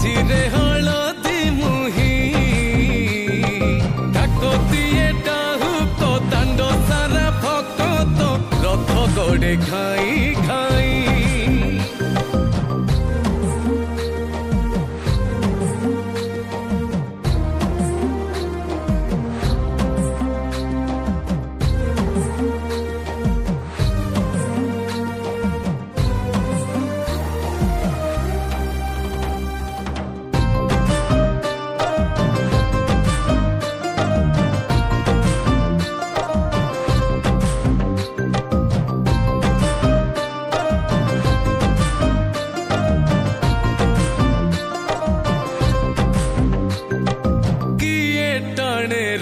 मझिरे हलदी मुही डाकतिए डाहुक दांड सारा भकत रथ गड़े खाई खाई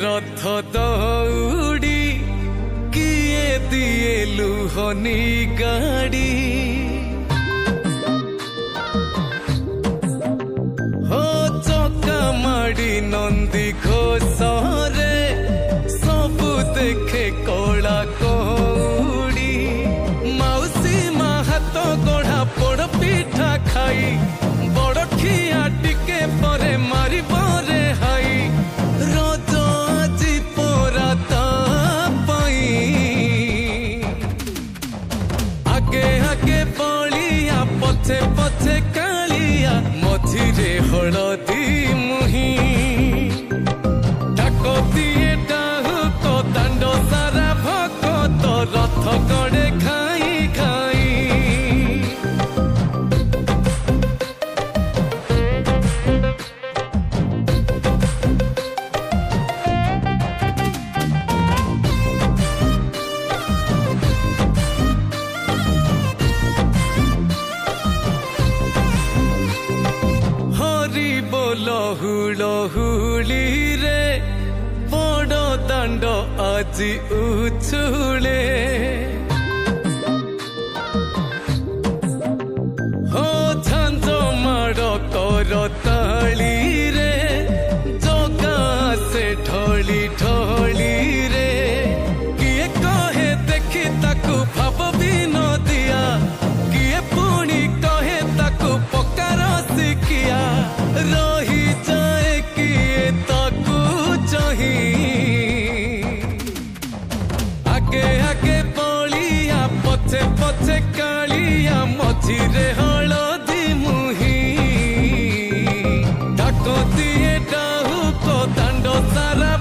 रथ दौड़ी किए दिए लुहनी गाड़ी हो चका माड़ी नंदी घोषरे सबु देखे कला कौड़ी मौसी माँ हाथ गढ़ा पोड़ पिठा खाई बड़ खिया टिके परे मारी बरे हाई पछे पछे कालिया मझिरे हलदी मुही डाकतिए डाहुक दांड सारा भकत रथ गड़े खाई खाई लहुली रे बड़ दांड আজি उछुले हो झांझ माड़ कर ताली रे जगा से ढली ढली रे किए कहे देखी ताकू भाव भी न दिया किए पुणी कहे ताकू पकार शिखिया रही जाए किए ताकू चाही आगे आगे बलिया पछे पछे कालिया मझिरे हलदी मुही डाकतिए डाहुक दांड सारा